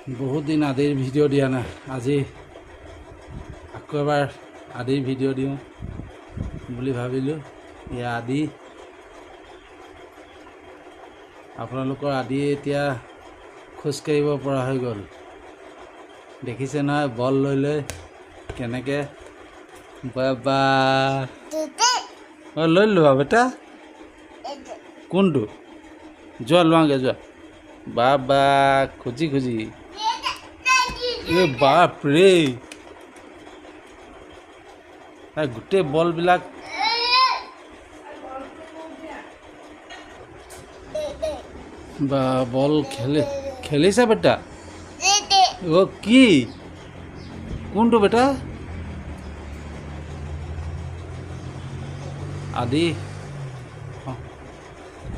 বহুত দিন আদিৰ ভিডিঅ' দিয়া নাই। আজি আকৌ এবাৰ আদিৰ ভিডিঅ' দিওঁ বুলি ভাবিলোঁ। এয়া আদি, আপোনালোকৰ আদি এতিয়া খোজকাঢ়িব পৰা হৈ গ'ল। দেখিছে নহয় বল লৈ লৈ কেনেকৈ বাবা লৈ লোৱা বেটা। কোনটো যোৱা লোৱাগৈ যোৱা। বাবা খুজি খুজি বাপ ৰে, গোটেই বলবিলাক বা বল খেলিছে বেটা। অ' কি কোনটো বেটা? আদি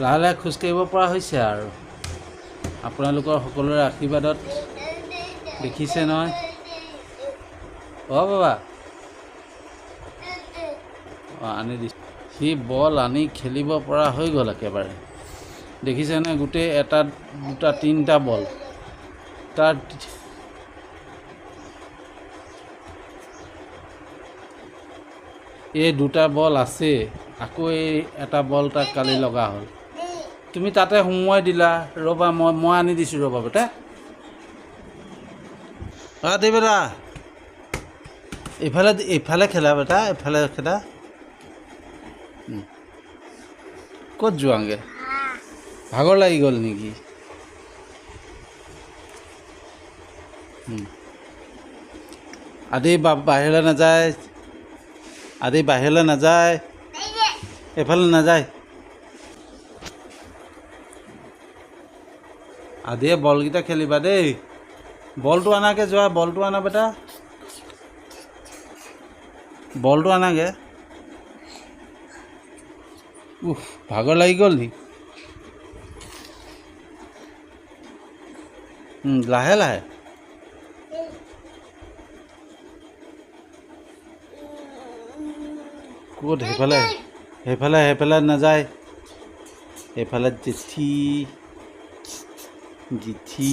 লাহে লাহে খোজকাঢ়িব পৰা হৈছে আৰু আপোনালোকৰ সকলোৰে আশীৰ্বাদত। দেখিছে নহয় অ' বাবা, অঁ আনি দিছোঁ। সি বল আনি খেলিব পৰা হৈ গ'ল একেবাৰে। দেখিছেনে গোটেই এটা দুটা তিনিটা বল তাত এই দুটা বল আছে, আকৌ এই এটা বল তাক কালি লগা হ'ল। তুমি তাতে সোমোৱাই দিলা। ৰ'বা মই আনি দিছোঁ ৰ'বা বেটা। দে বেটা, এইফালে খেলা বেটা, এইফালে খেলা। ক'ত যোৱাংগে? ভাগৰ লাগি গ'ল নেকি? আদি বাহিৰলৈ নাযায়, আদি বাহিৰলৈ নাযায়, এইফালে নাযায়। আদিয়ে বলকেইটা খেলিবা দেই। বলটো আনাকৈ যোৱা, বলটো আনা বেটা, বলটো আনাগৈ। ভাগৰ লাগি গ'ল নি? লাহে লাহে ক'ত? সেইফালে নাযায়। এইফালে জেঠি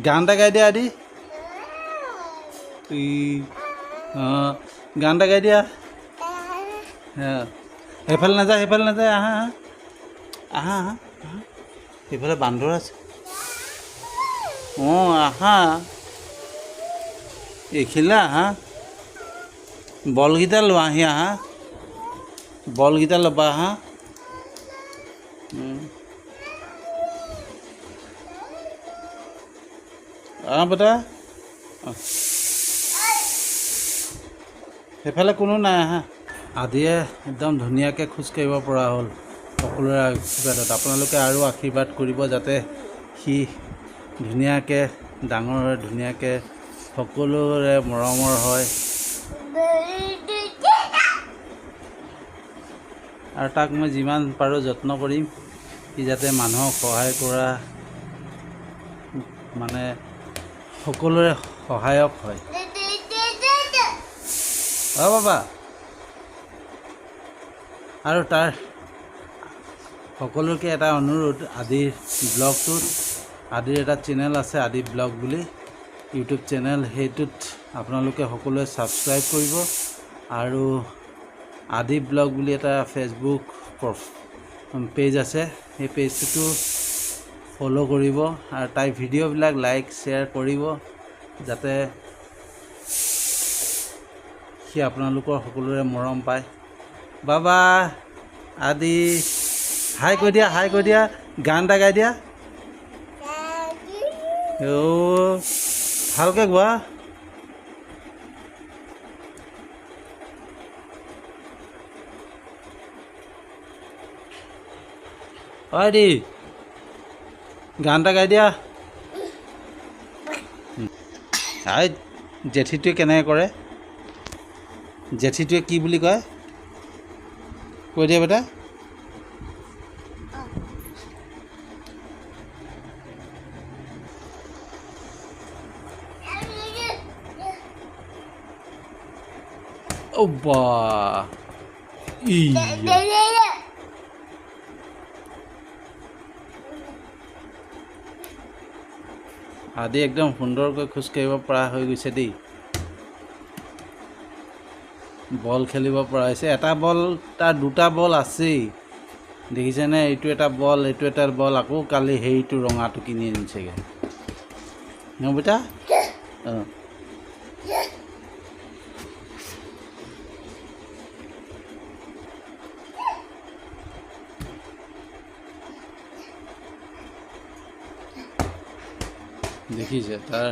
গান এটা গাই দিয়া আদি। অঁ গান এটা গাই দিয়া। সেইফালে নাযায়, আহা আহা আহা আহা। সেইফালে বান্দৰ আছে। অঁ আহা, এইখিলা আহা। বলকেইটা লোৱাহি, আহা বলকেইটা ল'বা, আহা। বেটা সেইফালে কোনো নাই, আহা। আদিয়ে একদম ধুনীয়াকৈ খোজকাঢ়িব পৰা হ'ল সকলোৰে আশীৰ্বাদত। আপোনালোকে আৰু আশীৰ্বাদ কৰিব যাতে সি ধুনীয়াকৈ ডাঙৰ হয়, ধুনীয়াকৈ সকলোৰে মৰমৰ হয়। আৰু তাক মই যিমান পাৰোঁ যত্ন কৰিম, সি যাতে মানুহক সহায় কৰা মানে সকলোৰে সহায়ক হয়। অঁ বাবা, আৰু তাৰ সকলোকে এটা অনুৰোধ, আদিৰ ব্লগটোত আদিৰ এটা চেনেল আছে, আদি ব্লগ বুলি ইউটিউব চেনেল। সেইটোত আপোনালোকে সকলোৱে ছাবস্ক্ৰাইব কৰিব। আৰু আদি ব্লগ বুলি এটা ফেচবুক পেজ আছে, সেই পেজটোতো ফ'ল' কৰিব। আৰু তাই ভিডিঅ'বিলাক লাইক শ্বেয়াৰ কৰিব যাতে সি আপোনালোকৰ সকলোৰে মৰম পায়। বাবা আদি হাই কৈ দিয়া, হাই কৈ দিয়া, গান এটা গাই দিয়া। ভালকৈ গোৱা। আদি গান এটা গাই দিয়া। জেঠীটোৱে কেনেকৈ কৰে, জেঠীটোৱে কি বুলি কয় কৈ দিয়া বেটা। অ' বা আদি একদম সুন্দৰকৈ খোজকাঢ়িব পৰা হৈ গৈছে দেই। বল খেলিব পৰা হৈছে। এটা বল তাৰ দুটা বল আছেই দেখিছেনে? এইটো এটা বল, এইটো এটা বল, আকৌ কালি হেৰিটো ৰঙাটো কিনি আনিছেগৈ ন বেটা? অঁ দেখিছে তাৰ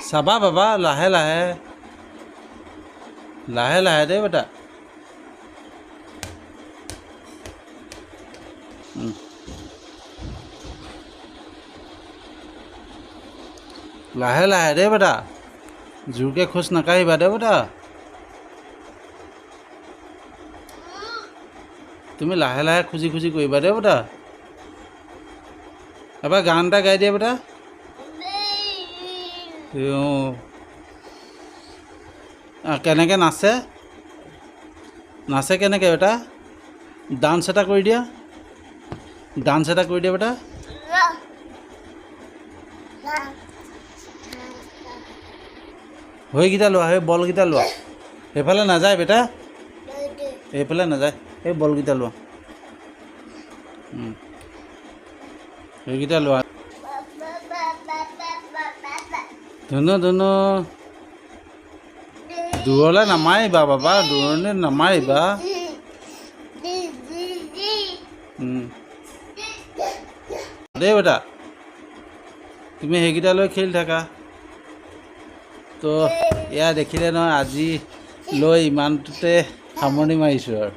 চাবা বাবা, লাহে লাহে লাহে লাহে দেই বেটা। লাহে লাহে দেই বেটা, জোৰকৈ খোজ নাকাঢ়িবা দেই বেটা। তুমি লাহে লাহে খুজি খুজি কৰিবা দেই বেটা। এবাৰ গান এটা গাই দিয়া বেটা। কেনেকৈ নাচে, নাচে কেনেকৈ বেটা? ডান্স এটা কৰি দিয়া, ডান্স এটা কৰি দিয়া বেটা। সেইকেইটা লোৱা, সেই বলকেইটা লোৱা। সেইফালে নাযায় বেটা, এইফালে নাযায়, সেই বলকেইটা লোৱা, সেইকেইটা লোৱা। ধুনু ধুনু দূৰলৈ নামাৰিবা বাবা, দূৰণিত নামাৰিবা। দেই বেটা, তুমি সেইকেইটা লৈ খেলি থাকা। তো এয়া দেখিলে নহয়, আজি লৈ ইমানটোতে সামৰণি মাৰিছোঁ আৰু।